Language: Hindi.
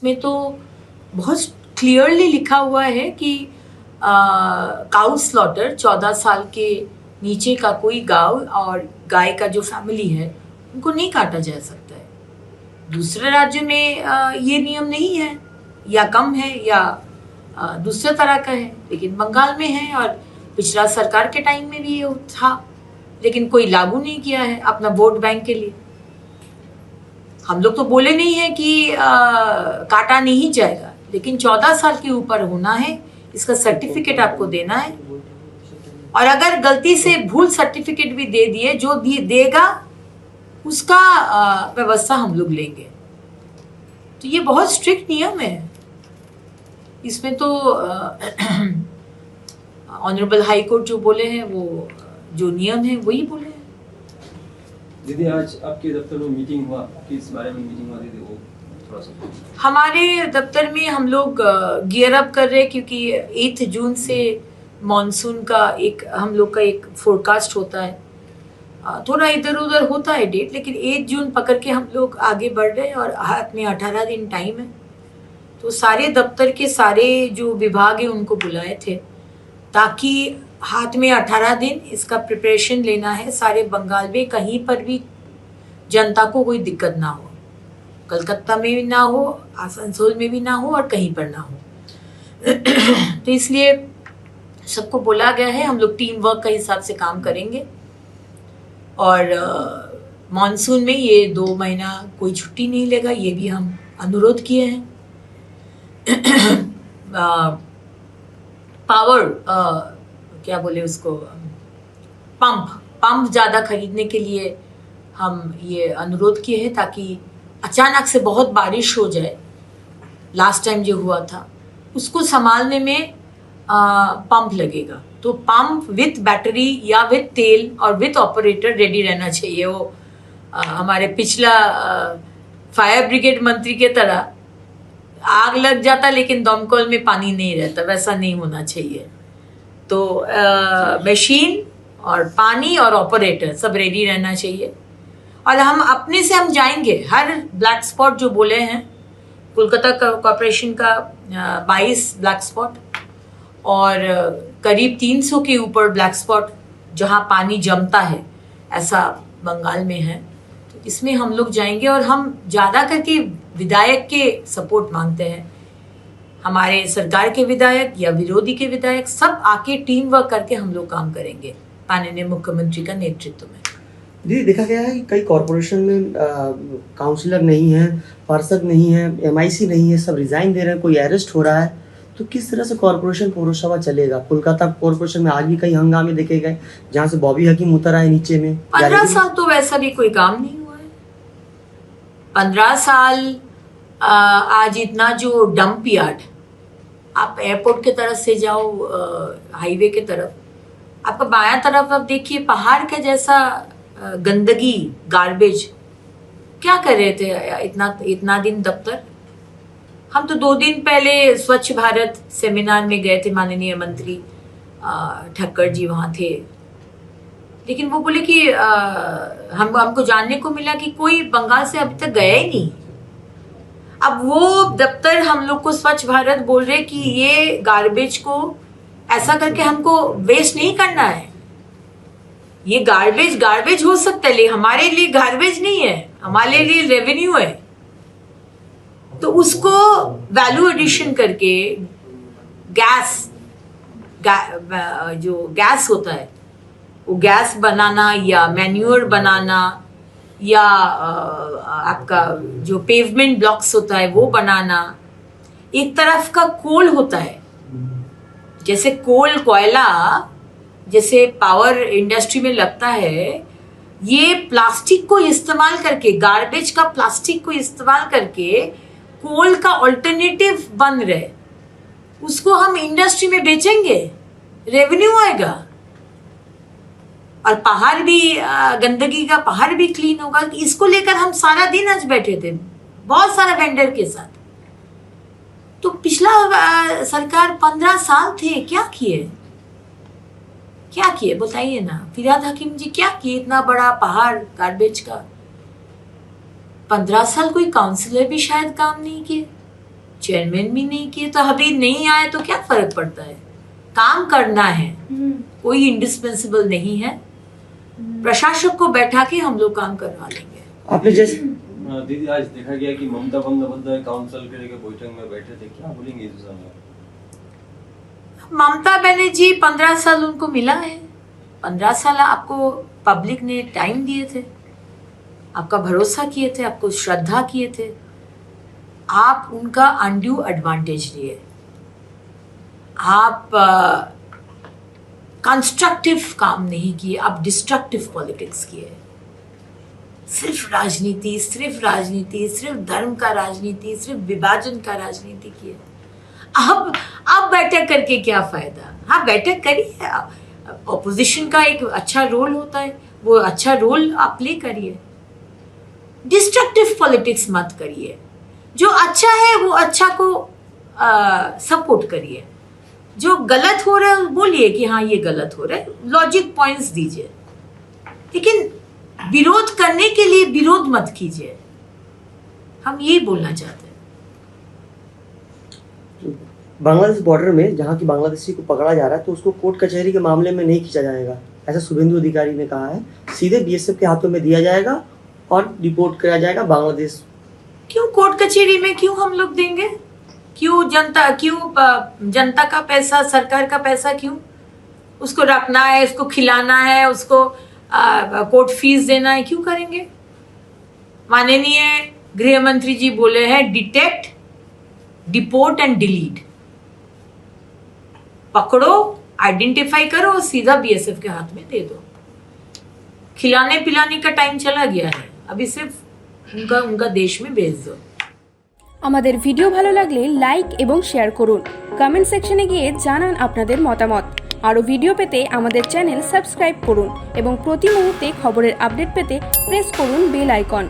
इसमें तो बहुत क्लियरली लिखा हुआ है कि काउ स्लॉटर 14 साल के नीचे का कोई गाय और गाय का जो फैमिली है उनको नहीं काटा जा सकता है। दूसरे राज्य में ये नियम नहीं है या कम है या दूसरे तरह का है, लेकिन बंगाल में है और पिछला सरकार के टाइम में भी ये था, लेकिन कोई लागू नहीं किया है अपना वोट बैंक के लिए। हम लोग तो बोले नहीं है कि काटा नहीं जाएगा, लेकिन 14 साल के ऊपर होना है, इसका सर्टिफिकेट आपको देना है। और अगर गलती से भूल सर्टिफिकेट भी दे दिए, जो देगा उसका व्यवस्था हम लोग लेंगे। तो ये बहुत स्ट्रिक्ट नियम है। इसमें तो ऑनरेबल हाई कोर्ट जो बोले हैं वो जो नियम है वही बोले हैं। दीदी आज आपके दफ्तर में मीटिंग हुआ, किस बारे में मीटिंग हुआ दीदी, वो थोड़ा सा? हमारे दफ्तर में हम लोग गियर अप कर रहे हैं, क्योंकि 8 जून से मॉनसून का हम लोग का एक फोरकास्ट होता है। थोड़ा इधर उधर होता है डेट, लेकिन 8 जून पकड़ के हम लोग आगे बढ़ रहे हैं और हाथ में 18 दिन टाइम है। तो सारे दफ्तर के सारे जो विभाग है उनको बुलाए थे, ताकि हाथ में 18 दिन इसका प्रिपरेशन लेना है। सारे बंगाल में कहीं पर भी जनता को कोई दिक्कत ना हो, कलकत्ता में भी ना हो, आसनसोल में भी ना हो और कहीं पर ना हो। तो इसलिए सबको बोला गया है। हम लोग टीम वर्क का हिसाब से काम करेंगे और मॉनसून में ये 2 महीना कोई छुट्टी नहीं लेगा, ये भी हम अनुरोध किए हैं। पावर क्या बोले उसको, पंप ज़्यादा खरीदने के लिए हम ये अनुरोध किए हैं, ताकि अचानक से बहुत बारिश हो जाए, लास्ट टाइम जो हुआ था उसको संभालने में पंप लगेगा। तो पंप विथ बैटरी या विथ तेल और विथ ऑपरेटर रेडी रहना चाहिए। वो हमारे पिछला फायर ब्रिगेड मंत्री के तरह आग लग जाता लेकिन दमकल में पानी नहीं रहता, वैसा नहीं होना चाहिए। तो मशीन और पानी और ऑपरेटर सब रेडी रहना चाहिए। और हम अपने से हम जाएंगे हर ब्लैक स्पॉट जो बोले हैं, कोलकाता कॉर्पोरेशन का 22 ब्लैक स्पॉट और करीब 300 के ऊपर ब्लैक स्पॉट जहां पानी जमता है, ऐसा बंगाल में है। तो इसमें हम लोग जाएंगे और हम ज़्यादा करके विधायक के सपोर्ट मांगते हैं। हमारे सरकार के विधायक या विरोधी के विधायक सब आके टीम वर्क करके हम लोग काम करेंगे माननीय मुख्यमंत्री का नेतृत्व में। जी, देखा गया है कि कई कॉरपोरेशन में काउंसलर नहीं है, पार्षद नहीं है, MIC नहीं है, सब रिजाइन दे रहे हैं, कोई अरेस्ट हो रहा है। तो किस तरह से कॉरपोरेशन पौरसभा चलेगा? कोलकाता कॉरपोरेशन में आज भी कई हंगामे देखे गए, जहां से बॉबी हकीम उतर आए नीचे में। 15 साल तो वैसा भी कोई काम नहीं हुआ है। 15 साल आज इतना जो डंप यार्ड, आप एयरपोर्ट की तरफ से जाओ, हाईवे की तरफ, आपका बायां तरफ आप देखिए पहाड़ के जैसा गंदगी, गार्बेज। क्या कर रहे थे इतना दिन दफ्तर? हम तो 2 दिन पहले स्वच्छ भारत सेमिनार में गए थे, माननीय मंत्री ठक्कर जी वहाँ थे, लेकिन वो बोले कि हमको जानने को मिला कि कोई बंगाल से अभी तक गया ही नहीं। अब वो दफ्तर हम लोग को स्वच्छ भारत बोल रहे कि ये गार्बेज को ऐसा करके हमको वेस्ट नहीं करना है। ये गार्बेज हो सकता है, लेकिन हमारे लिए गार्बेज नहीं है, हमारे लिए रेवेन्यू है। तो उसको वैल्यू एडिशन करके जो गैस होता है वो गैस बनाना या मैन्यूअर बनाना या आपका जो पेवमेंट ब्लॉक्स होता है वो बनाना। एक तरफ का कोल होता है, जैसे कोयला जैसे पावर इंडस्ट्री में लगता है, ये प्लास्टिक को इस्तेमाल करके, गार्बेज का प्लास्टिक को इस्तेमाल करके कोल का ऑल्टरनेटिव बन रहे, उसको हम इंडस्ट्री में बेचेंगे, रेवेन्यू आएगा और पहाड़ भी, गंदगी का पहाड़ भी क्लीन होगा। इसको लेकर हम सारा दिन आज बैठे थे बहुत सारा वेंडर के साथ। तो पिछला सरकार 15 साल थे, क्या किए बताइए ना फिरहाद हकीम जी, क्या किए? इतना बड़ा पहाड़ गार्बेज का 15 साल कोई काउंसलर भी शायद काम नहीं किए। चेयरमैन भी नहीं किए, तो अभी नहीं आए तो क्या फर्क पड़ता है, काम करना है, कोई इंडिस्पेंसिबल नहीं है। प्रशासक को बैठा के हम लोग काम करवा लेंगे। आपने जैसे दीदी आज देखा गया कि ममता बंदोपाध्याय काउंसिल के बैठक में बैठे थे, क्या बोलेंगे इस विषय में? ममता बनर्जी 15 साल उनको मिला है, 15 साल आपको पब्लिक ने टाइम दिए थे, आपका भरोसा किए थे, आपको श्रद्धा किए थे, आप उनका अनड्यू एडवांटेज लिए, आप कंस्ट्रक्टिव काम नहीं किए, आप डिस्ट्रक्टिव पॉलिटिक्स किए। सिर्फ राजनीति, सिर्फ धर्म का राजनीति, सिर्फ विभाजन का राजनीति किए। अब बैठक करके क्या फायदा? हाँ, बैठक करिए, ऑपोजिशन का एक अच्छा रोल होता है, वो अच्छा रोल आप प्ले करिए, डिस्ट्रक्टिव पॉलिटिक्स मत करिए। जो अच्छा है वो अच्छा को सपोर्ट करिए, जो गलत हो रहा है बोलिए कि हाँ ये गलत हो रहा है, लॉजिक पॉइंट्स दीजिए, लेकिन विरोध करने के लिए विरोध मत कीजिए। हम यही बोलना चाहते हैं। बांग्लादेश बॉर्डर में जहाँ की बांग्लादेशी को पकड़ा जा रहा है तो उसको कोर्ट कचहरी के मामले में नहीं खींचा जाएगा, ऐसा शुभेंदु अधिकारी ने कहा है। सीधे बीएसएफ के हाथों में दिया जाएगा और डिपोर्ट किया जाएगा बांग्लादेश। क्यों कोर्ट कचहरी में क्यों हम लोग देंगे? क्यों जनता का पैसा, सरकार का पैसा क्यों उसको रखना है, उसको खिलाना है, उसको कोर्ट फीस देना है, क्यों करेंगे? माननीय गृह मंत्री जी बोले हैं डिटेक्ट, डिपोर्ट एंड डिलीट। पकड़ो, आइडेंटिफाई करो, सीधा बीएसएफ के हाथ में दे दो। खिलाने पिलाने का टाइम चला गया है, अभी सिर्फ उनका देश में भेज दो। আমাদের ভিডিও ভালো লাগলে লাইক এবং শেয়ার করুন, কমেন্ট সেকশনে গিয়ে জানান আপনাদের মতামত। আরও ভিডিও পেতে আমাদের চ্যানেল সাবস্ক্রাইব করুন এবং প্রতি মুহূর্তে খবরের আপডেট পেতে প্রেস করুন বেল আইকন।